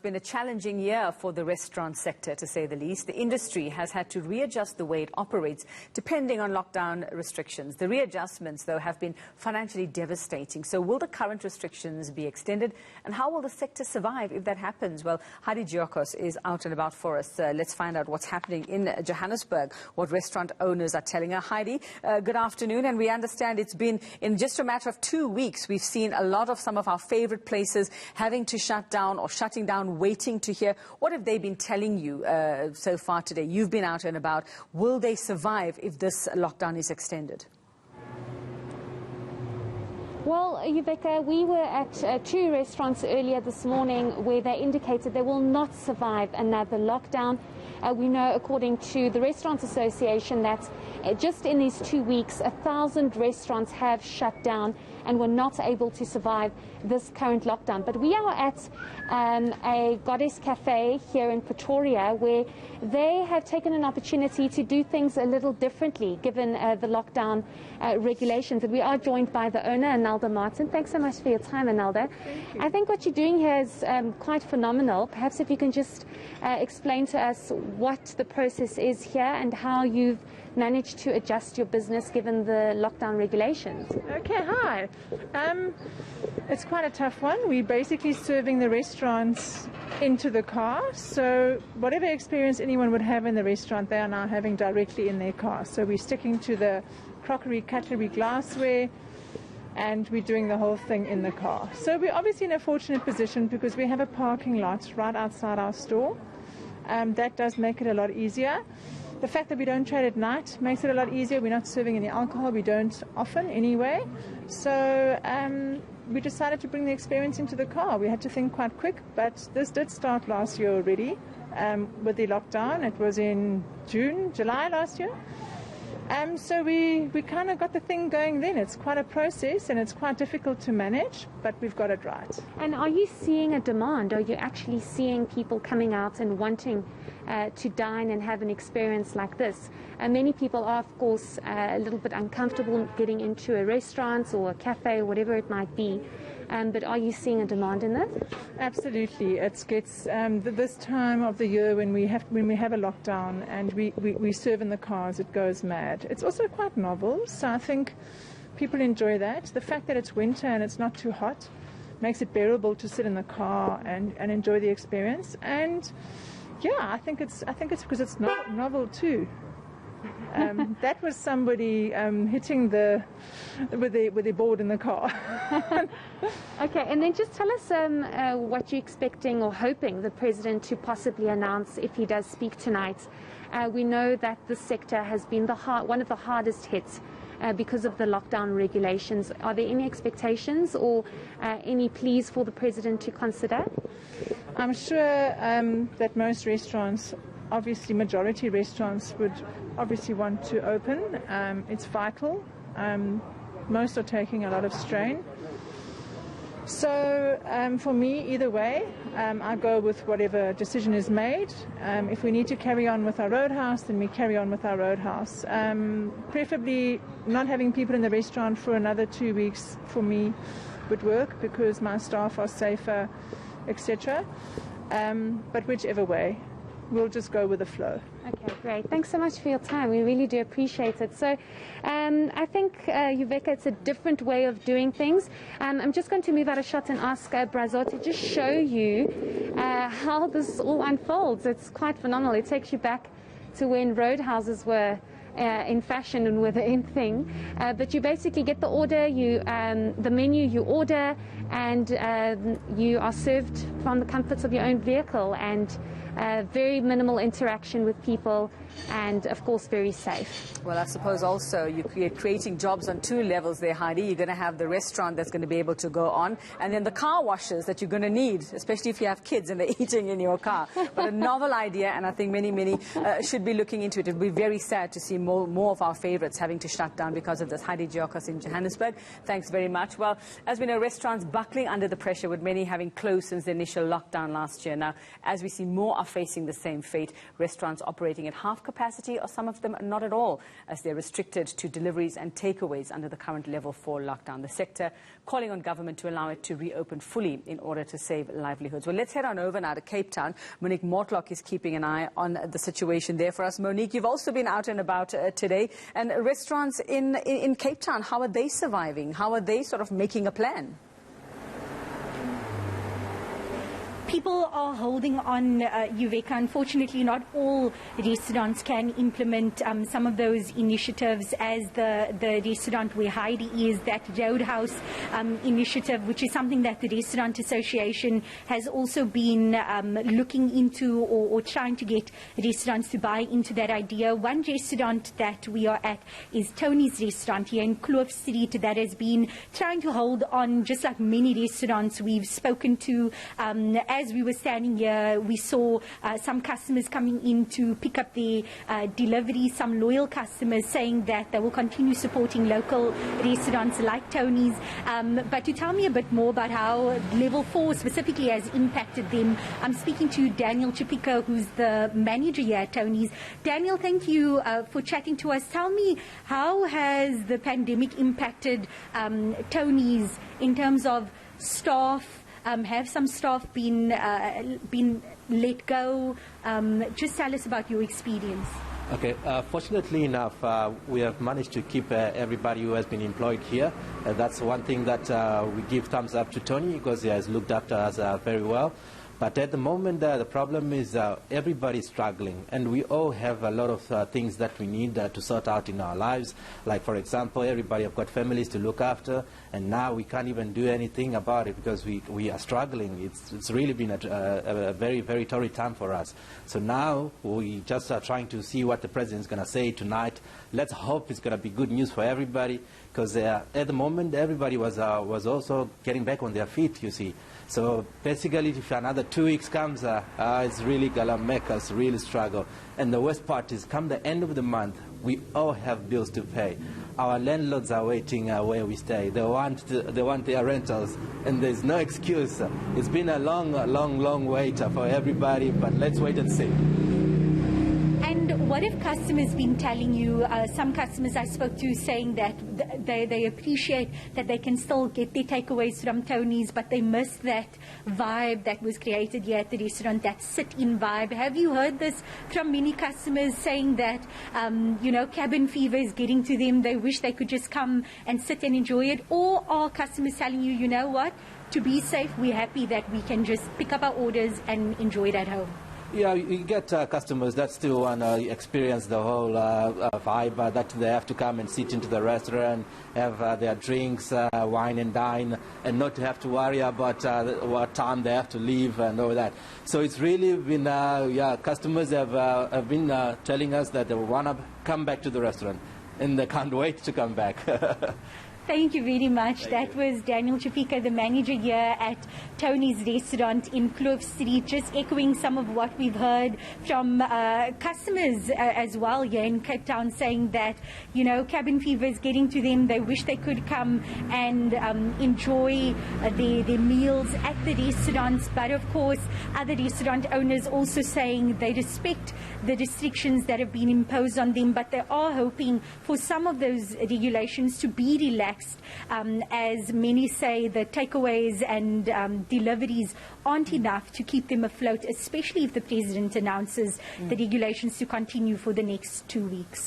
been a challenging year for the restaurant sector, to say the least. The industry has had to readjust the way it operates, depending on lockdown restrictions. The readjustments, though, have been financially devastating. So will the current restrictions be extended? And how will the sector survive if that happens? Well, Heidi Giokos is out and about for us. Let's find out what's happening in Johannesburg, what restaurant owners are telling her. Heidi, good afternoon. And we understand it's been, in just a matter of 2 weeks, we've seen a lot of some of our favorite places having to shut down or shutting down, waiting to hear. What have they been telling you so far today? You've been out and about. Will they survive if this lockdown is extended? Well, Giokos, we were at 2 restaurants earlier this morning where they indicated they will not survive another lockdown. We know, according to the Restaurants Association, that just in these 2 weeks, 1,000 restaurants have shut down and were not able to survive this current lockdown. But we are at a Goddess Cafe here in Pretoria, where they have taken an opportunity to do things a little differently, given the lockdown regulations. And we are joined by the owner, Anelda Martin. Thanks so much for your time, Anelda. I think what you're doing here is quite phenomenal. Perhaps if you can just explain to us what the process is here and how you've managed to adjust your business given the lockdown regulations. Okay, hi. It's quite a tough one. We're basically serving the restaurants into the car. So whatever experience anyone would have in the restaurant, they are now having directly in their car. So we're sticking to the crockery, cutlery, glassware, and we're doing the whole thing in the car. So we're obviously in a fortunate position because we have a parking lot right outside our store. That does make it a lot easier. The fact that we don't trade at night makes it a lot easier. We're not serving any alcohol. We don't often anyway. So we decided to bring the experience into the car. We had to think quite quick, but this did start last year already with the lockdown. It was in July last year. So we kind of got the thing going then. It's quite a process and it's quite difficult to manage, but we've got it right. And are you seeing a demand? Are you actually seeing people coming out and wanting to dine and have an experience like this? Many people are, of course, a little bit uncomfortable getting into a restaurant or a cafe or whatever it might be. But are you seeing a demand in this? Absolutely. It gets this time of the year when we have a lockdown and we serve in the cars, it goes mad. It's also quite novel, so I think people enjoy that. The fact that it's winter and it's not too hot makes it bearable to sit in the car and enjoy the experience. And yeah, I think it's because it's novel too. That was somebody hitting with their board in the car. Okay, and then just tell us what you're expecting or hoping the President to possibly announce if he does speak tonight. We know that the sector has been one of the hardest hits because of the lockdown regulations. Are there any expectations or any pleas for the President to consider? I'm sure that most restaurants, obviously majority restaurants, would obviously want to open. It's vital. Most are taking a lot of strain. So for me, either way, I go with whatever decision is made. If we need to carry on with our roadhouse, then we carry on with our roadhouse. Preferably not having people in the restaurant for another 2 weeks for me would work because my staff are safer, etc. But whichever way, we'll just go with the flow. Okay, great. Thanks so much for your time. We really do appreciate it. So I think, Giokos, it's a different way of doing things. I'm just going to move out of shot and ask Brazil to just show you how this all unfolds. It's quite phenomenal. It takes you back to when roadhouses were in fashion and were the in thing. But you basically get the order, the menu you order, and you are served from the comforts of your own vehicle, and very minimal interaction with people, and of course very safe. Well, I suppose also you're creating jobs on 2 levels there, Heidi. You're going to have the restaurant that's going to be able to go on, and then the car washers that you're going to need, especially if you have kids and they're eating in your car. But a novel idea, and I think many should be looking into it. It would be very sad to see more of our favorites having to shut down because of this. Heidi Giokos in Johannesburg, thanks very much. Well, as we know, restaurants buckling under the pressure, with many having closed since the initial lockdown last year. Now, as we see more are facing the same fate, restaurants operating at half capacity, or some of them not at all, as they're restricted to deliveries and takeaways under the current level 4 lockdown. The sector calling on government to allow it to reopen fully in order to save livelihoods. Well, let's head on over now to Cape Town. Monique Mortlock is keeping an eye on the situation there for us. Monique, you've also been out and about today, and restaurants in Cape Town, how are they surviving? How are they sort of making a plan? People are holding on, Yuveka. Unfortunately, not all restaurants can implement some of those initiatives, as the restaurant where Heidi is, that Roadhouse initiative, which is something that the Restaurant Association has also been looking into, or trying to get restaurants to buy into that idea. One restaurant that we are at is Tony's restaurant here in Kloof Street, that has been trying to hold on, just like many restaurants we've spoken to. As we were standing here, we saw some customers coming in to pick up their delivery, some loyal customers saying that they will continue supporting local restaurants like Tony's. But to tell me a bit more about how level 4 specifically has impacted them, I'm speaking to Daniel Chipika, who's the manager here at Tony's. Daniel, thank you for chatting to us. Tell me, how has the pandemic impacted Tony's in terms of staff? Have some staff been let go? Just tell us about your experience. Okay, fortunately enough, we have managed to keep everybody who has been employed here. That's one thing that we give thumbs up to Tony, because he has looked after us very well. But at the moment, the problem is everybody's struggling, and we all have a lot of things that we need to sort out in our lives. Like, for example, everybody have got families to look after, and now we can't even do anything about it because we are struggling. It's really been a very, very torrid time for us. So now we just are trying to see what the president's going to say tonight. Let's hope it's going to be good news for everybody, because at the moment everybody was also getting back on their feet, you see. So basically, if another 2 weeks comes, it's really going to make us really struggle. And the worst part is, come the end of the month, we all have bills to pay. Our landlords are waiting where we stay. They want their rentals, and there's no excuse. It's been a long wait for everybody, but let's wait and see. And what have customers been telling you? Some customers I spoke to saying that they appreciate that they can still get their takeaways from Tony's, but they miss that vibe that was created here at the restaurant, that sit-in vibe. Have you heard this from many customers saying that, cabin fever is getting to them? They wish they could just come and sit and enjoy it? Or are customers telling you, you know what, to be safe, we're happy that we can just pick up our orders and enjoy it at home? Yeah, you get customers that still want to experience the whole vibe, that they have to come and sit into the restaurant, have their drinks, wine and dine, and not to have to worry about what time they have to leave and all that. So it's really been, customers have been telling us that they want to come back to the restaurant, and they can't wait to come back. Thank you very much. That was Daniel Chipika, the manager here at Tony's restaurant in Kloof Street, just echoing some of what we've heard from customers as well here in Cape Town, saying that, cabin fever is getting to them. They wish they could come and enjoy their meals at the restaurants. But of course, other restaurant owners also saying they respect the restrictions that have been imposed on them, but they are hoping for some of those regulations to be relaxed. As many say, the takeaways and deliveries aren't enough to keep them afloat, especially if the president announces the regulations to continue for the next 2 weeks.